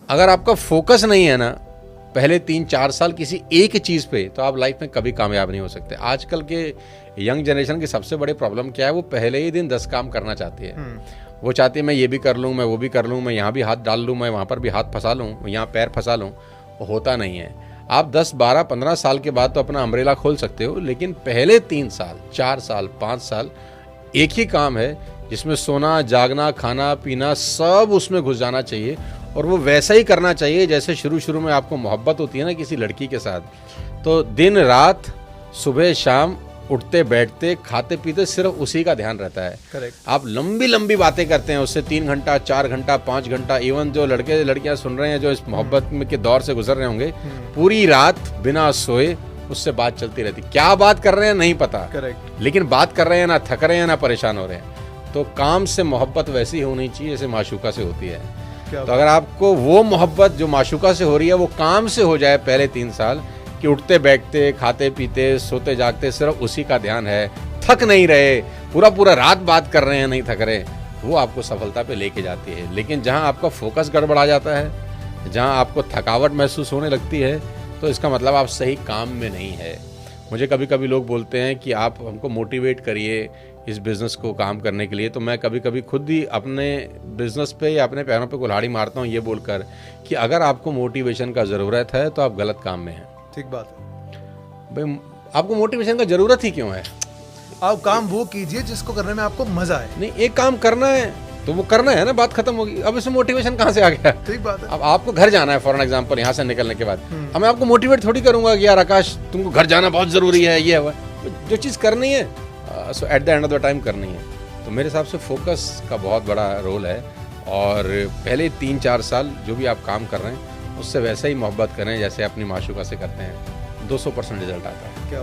अगर आपका फोकस नहीं है ना पहले 3-4 साल किसी एक चीज़ पे, तो आप लाइफ में कभी कामयाब नहीं हो सकते। आजकल के यंग जनरेशन की सबसे बड़ी प्रॉब्लम क्या है, वो पहले ही दिन 10 काम करना चाहती है। वो चाहती है मैं ये भी कर लूँ, मैं वो भी कर लूँ, मैं यहाँ भी हाथ डाल लूँ, मैं वहाँ पर भी हाथ फंसा लूँ, यहाँ पैर फंसा लूँ। वो होता नहीं है। आप 10, 12, 15 साल के बाद तो अपना अम्ब्रेला खोल सकते हो, लेकिन पहले 3 साल, 4 साल, 5 साल एक ही काम है जिसमें सोना, जागना, खाना, पीना सब उसमें घुस जाना चाहिए। और वो वैसा ही करना चाहिए जैसे शुरू में आपको मोहब्बत होती है ना किसी लड़की के साथ। तो दिन रात, सुबह शाम, उठते बैठते, खाते पीते सिर्फ उसी का ध्यान रहता है। करेक्ट। आप लंबी लंबी बातें करते हैं उससे 3 घंटा, 4 घंटा, 5 घंटा। इवन जो लड़के लड़कियां सुन रहे हैं जो इस मोहब्बत के दौर से गुजर रहे होंगे, पूरी रात बिना सोए उससे बात चलती रहती। क्या बात कर रहे हैं नहीं पता, करेक्ट, लेकिन बात कर रहे हैं, ना थक रहे हैं ना परेशान हो रहे हैं। तो काम से मोहब्बत वैसी होनी चाहिए जैसे माशूका से होती है। तो अगर आपको वो मोहब्बत जो माशूका से हो रही है वो काम से हो जाए पहले 3 साल, कि उठते बैठते, खाते पीते, सोते जागते सिर्फ उसी का ध्यान है, थक नहीं रहे, पूरा रात बात कर रहे हैं, नहीं थक रहे, वो आपको सफलता पे लेके जाती है। लेकिन जहां आपका फोकस गड़बड़ा जाता है, जहां आपको थकावट महसूस होने लगती है, तो इसका मतलब आप सही काम में नहीं है। मुझे कभी कभी लोग बोलते हैं कि आप हमको मोटिवेट करिए इस बिज़नेस को काम करने के लिए। तो मैं कभी कभी खुद ही अपने बिज़नेस पे या अपने पैरों पे कुल्हाड़ी मारता हूँ ये बोलकर कि अगर आपको मोटिवेशन का ज़रूरत है तो आप गलत काम में हैं। ठीक बात है भाई, आपको मोटिवेशन का ज़रूरत ही क्यों है? आप काम वो कीजिए जिसको करने में आपको मजा आए। नहीं, एक काम करना है तो वो करना है ना, बात खत्म होगी। अब इसमें मोटिवेशन कहाँ से आ गया? ठीक बात है। अब आपको घर जाना है फॉर एग्जाम्पल, यहाँ से निकलने के बाद अब मैं आपको मोटिवेट थोड़ी करूंगा कि यार आकाश तुमको घर जाना बहुत ज़रूरी है, ये है जो चीज़ करनी है सो at the end of the time करनी है। तो मेरे हिसाब से फोकस का बहुत बड़ा रोल है। और पहले 3-4 साल जो भी आप काम कर रहे हैं उससे वैसे ही मोहब्बत करें जैसे अपनी माशूका से करते हैं, 200% रिजल्ट आता है। क्या